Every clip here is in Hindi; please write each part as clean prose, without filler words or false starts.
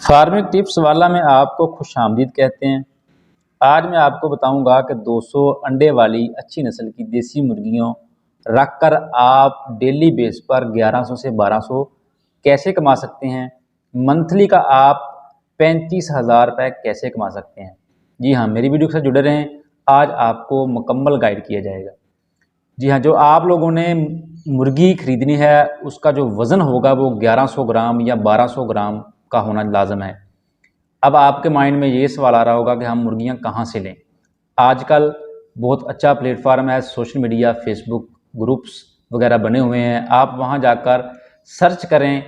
फार्मिंग टिप्स वाला में आपको खुशामदीद कहते हैं। आज मैं आपको बताऊंगा कि 200 अंडे वाली अच्छी नस्ल की देसी मुर्गियों रखकर आप डेली बेस पर 1100 से 1200 कैसे कमा सकते हैं। मंथली का आप 35,000 रुपये कैसे कमा सकते हैं। जी हाँ, मेरी वीडियो के साथ जुड़े रहें, आज आपको मुकम्मल गाइड किया जाएगा। जी हाँ, जो आप लोगों ने मुर्गी खरीदनी है उसका जो वज़न होगा वो 1100 ग्राम या 1200 ग्राम का होना लाजम है। अब आपके माइंड में ये सवाल आ रहा होगा कि हम मुर्गियां कहाँ से लें। आजकल बहुत अच्छा प्लेटफार्म है, सोशल मीडिया, फेसबुक ग्रुप्स वगैरह बने हुए हैं। आप वहाँ जाकर सर्च करें,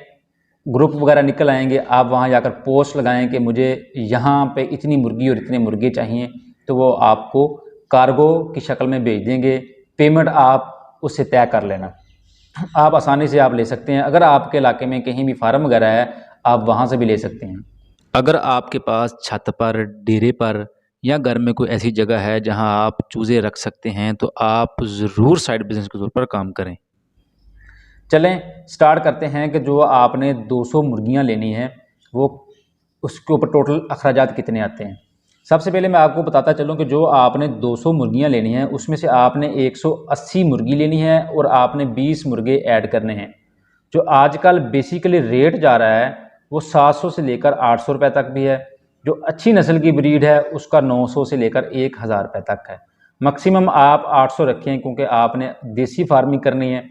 ग्रुप वगैरह निकल आएंगे। आप वहाँ जाकर पोस्ट लगाएं कि मुझे यहाँ पे इतनी मुर्गी और इतने मुर्गे चाहिए, तो वो आपको कार्गो की शक्ल में भेज देंगे। पेमेंट आप उससे तय कर लेना, आप आसानी से आप ले सकते हैं। अगर आपके इलाके में कहीं भी फार्म वगैरह है, आप वहाँ से भी ले सकते हैं। अगर आपके पास छत पर, डेरे पर या घर में कोई ऐसी जगह है जहां आप चूज़े रख सकते हैं, तो आप ज़रूर साइड बिजनेस के तौर पर काम करें। चलें स्टार्ट करते हैं कि जो आपने 200 मुर्गियां लेनी है वो उसके ऊपर टोटल अखराजात कितने आते हैं। सबसे पहले मैं आपको बताता चलूं कि जो आपने 200 मुर्गियां लेनी है उसमें से आपने 180 मुर्गी लेनी है और आपने 20 मुर्गे ऐड करने हैं। जो आजकल बेसिकली रेट जा रहा है वो 700 से लेकर 800 रुपये तक भी है। जो अच्छी नस्ल की ब्रीड है उसका 900 से लेकर 1000 रुपये तक है। मैक्सिमम आप 800 रखें क्योंकि आपने देसी फार्मिंग करनी है।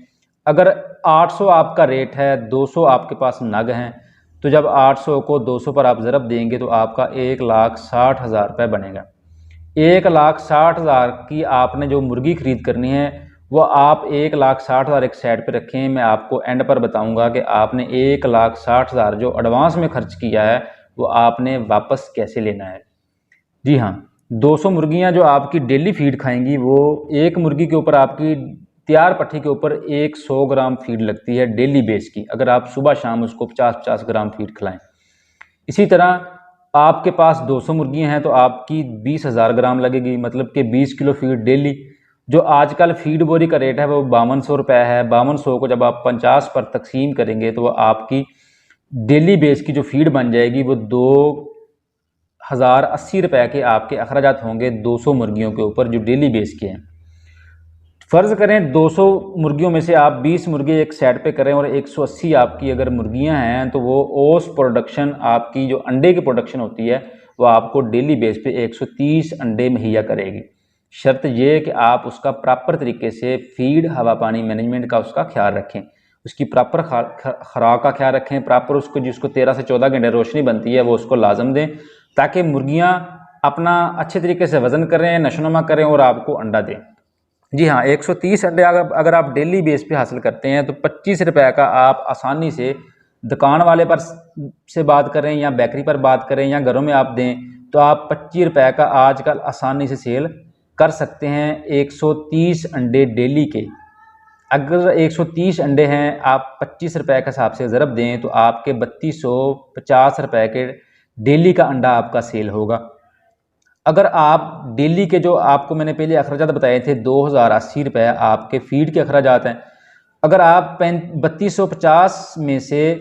अगर 800 आपका रेट है, 200 आपके पास नग हैं, तो जब 800 को 200 पर आप ज़रब देंगे तो आपका 1,60,000 रुपये बनेगा। 1,60,000 की आपने जो मुर्गी खरीद करनी है वो आप 1,60,000 एक साइड पे रखें। मैं आपको एंड पर बताऊंगा कि आपने 1,60,000 जो एडवांस में खर्च किया है वो आपने वापस कैसे लेना है। जी हाँ, 200 मुर्गियां जो आपकी डेली फीड खाएंगी वो एक मुर्गी के ऊपर आपकी तैयार पट्टी के ऊपर 100 ग्राम फीड लगती है डेली बेस की, अगर आप सुबह शाम उसको 50-50 ग्राम फीड खिलाएं। इसी तरह आपके पास 200 मुर्गियां हैं तो आपकी 20,000 ग्राम लगेगी, मतलब कि 20 किलो फीड डेली। जो आजकल फीड बोरी का रेट है वो 5200 रुपये है। 5200 को जब आप 50 पर तकसीम करेंगे तो वो आपकी डेली बेस की जो फीड बन जाएगी वो 2,080 रुपये के आपके अखराजात होंगे 200 मुर्गियों के ऊपर जो डेली बेस के हैं। फ़र्ज़ करें 200 मुर्गियों में से आप 20 मुर्गे एक साइड पे करें और 180 आपकी अगर मुर्गियां हैं तो वो ओस प्रोडक्शन आपकी जो अंडे की प्रोडक्शन होती है वो आपको डेली बेस पे 130 अंडे मुहैया करेगी। शर्त ये है कि आप उसका प्रॉपर तरीके से फीड, हवा पानी मैनेजमेंट का उसका ख्याल रखें, उसकी प्रॉपर खुराक का ख्याल रखें, प्रॉपर उसको जिसको 13 से 14 घंटे रोशनी बनती है वो उसको लाजम दें, ताकि मुर्गियाँ अपना अच्छे तरीके से वज़न करें, नशोनुमा करें और आपको अंडा दें। जी हाँ, 130 अंडे अगर आप डेली बेस पे हासिल करते हैं तो 25 रुपये का आप आसानी से दुकान वाले पर से बात करें या बेकरी पर बात करें या घरों में आप दें तो आप 25 रुपये का आजकल आसानी से सेल कर सकते हैं 130 अंडे डेली के। अगर 130 अंडे हैं आप 25 रुपये के हिसाब से ज़रब दें तो आपके 3250 रुपये के डेली का अंडा आपका सेल होगा। अगर आप डेली के जो आपको मैंने पहले अखराजात बताए थे 2,080 रुपये आपके फीड के अखराजात हैं, अगर आप 3250 में से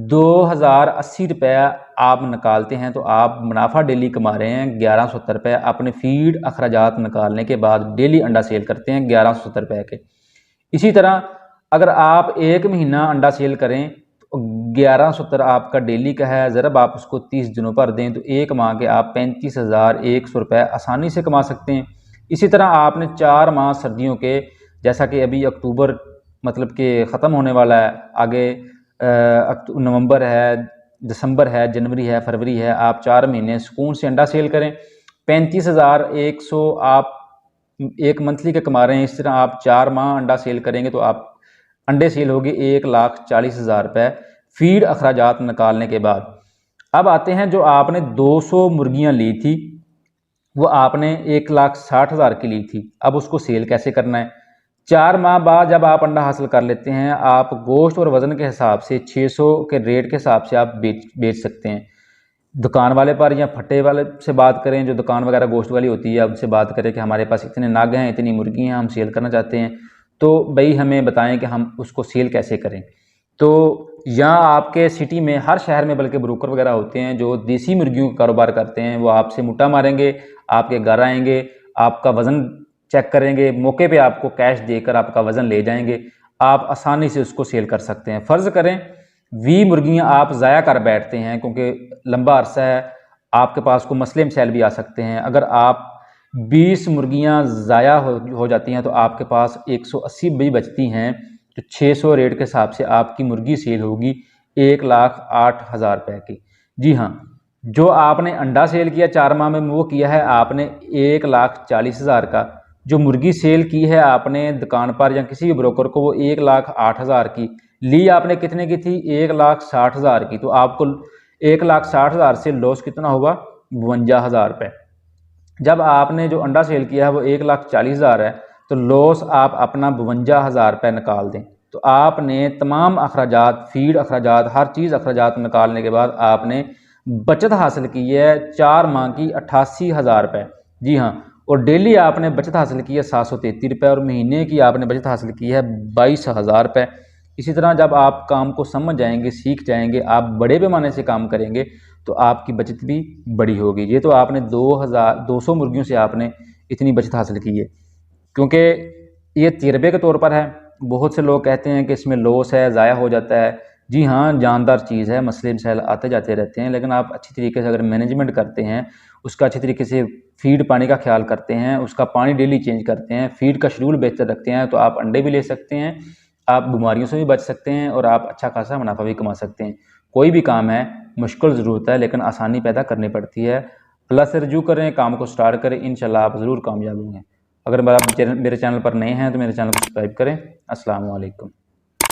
2,080 रुपये आप निकालते हैं तो आप मुनाफा डेली कमा रहे हैं 1170 रुपये। अपने फीड अखराजात निकालने के बाद डेली अंडा सेल करते हैं 1170 रुपये के। इसी तरह अगर आप एक महीना अंडा सेल करें तो 1170 आपका डेली का है, ज़रब आप उसको 30 दिनों पर दें तो एक माह के आप 35,100 रुपये आसानी से कमा सकते हैं। इसी तरह आपने 4 माह सर्दियों के, जैसा कि अभी अक्टूबर मतलब कि ख़त्म होने वाला है, आगे नवंबर है, दिसंबर है, जनवरी है, फरवरी है, आप 4 महीने सुकून से अंडा सेल करें। 35,100 आप एक मंथली के कमा रहे हैं। इस तरह आप 4 माह अंडा सेल करेंगे तो आप अंडे सेल होगी 1,40,000 रुपये फीड अखराजात निकालने के बाद। अब आते हैं जो आपने 200 मुर्गियां ली थी वो आपने 1,60,000 की ली थी, अब उसको सेल कैसे करना है। 4 माह बाद जब आप अंडा हासिल कर लेते हैं आप गोश्त और वज़न के हिसाब से 600 के रेट के हिसाब से आप बेच सकते हैं। दुकान वाले पर या फट्टे वाले से बात करें, जो दुकान वगैरह गोश्त वाली होती है, उनसे बात करें कि हमारे पास इतने नाग हैं, इतनी मुर्गी हैं, हम सेल करना चाहते हैं, तो भाई हमें बताएं कि हम उसको सेल कैसे करें। तो यहाँ आपके सिटी में हर शहर में बल्कि ब्रोकर वगैरह होते हैं जो देसी मुर्गियों का कारोबार करते हैं। वो आपसे मुट्ठा मारेंगे, आपके घर आएंगे, आपका वज़न चेक करेंगे, मौके पे आपको कैश देकर आपका वज़न ले जाएंगे। आप आसानी से उसको सेल कर सकते हैं। फ़र्ज़ करें 20 मुर्गियाँ आप ज़ाया कर बैठते हैं, क्योंकि लंबा अरसा है, आपके पास को मसले मसाइल भी आ सकते हैं। अगर आप 20 मुर्गियाँ ज़ाया हो जाती हैं तो आपके पास 180 भी बचती हैं, तो 600 रेट के हिसाब से आपकी मुर्गी सेल होगी 1,08,000 रुपये की। जी हाँ, जो आपने अंडा सेल किया 4 माह में वो किया है आपने 1,40,000 का। जो मुर्गी सेल की है आपने दुकान पर या किसी भी ब्रोकर को, वो 1,08,000 की ली। आपने कितने की थी? 1,60,000 की। तो आपको 1,60,000 से लॉस कितना होगा? 52,000 रुपये। जब आपने जो अंडा सेल किया है वो 1,40,000 है, तो लॉस आप अपना 52,000 रुपये निकाल दें। तो आपने तमाम अखराजात, फीड अखराजात, हर चीज़ अखराजात निकालने के बाद आपने बचत हासिल की है 4 माह की 88,000 रुपये। जी हाँ, और डेली आपने बचत हासिल की है 733 रुपये, और महीने की आपने बचत हासिल की है 22,000 रुपये। इसी तरह जब आप काम को समझ जाएंगे, सीख जाएंगे, आप बड़े पैमाने से काम करेंगे तो आपकी बचत भी बड़ी होगी। ये तो आपने 200 मुर्गियों से आपने इतनी बचत हासिल की है, क्योंकि ये तजर्बे के तौर पर है। बहुत से लोग कहते हैं कि इसमें लॉस है, ज़ाया हो जाता है। जी हाँ, जानदार चीज़ है, मसले मसाइल आते जाते रहते हैं, लेकिन आप अच्छी तरीके से अगर मैनेजमेंट करते हैं, उसका अच्छी तरीके से फीड पानी का ख्याल करते हैं, उसका पानी डेली चेंज करते हैं, फीड का शेड्यूल बेहतर रखते हैं, तो आप अंडे भी ले सकते हैं, आप बीमारियों से भी बच सकते हैं, और आप अच्छा खासा मुनाफा भी कमा सकते हैं। कोई भी काम है मुश्किल ज़रूर होता है, लेकिन आसानी पैदा करनी पड़ती है। अल्लाह से रजू करें, काम को स्टार्ट करें, इंशाल्लाह आप ज़रूर कामयाब होंगे। अगर आप मेरे चैनल पर नए हैं तो मेरे चैनल को सब्सक्राइब करें। अस्सलाम वालेकुम।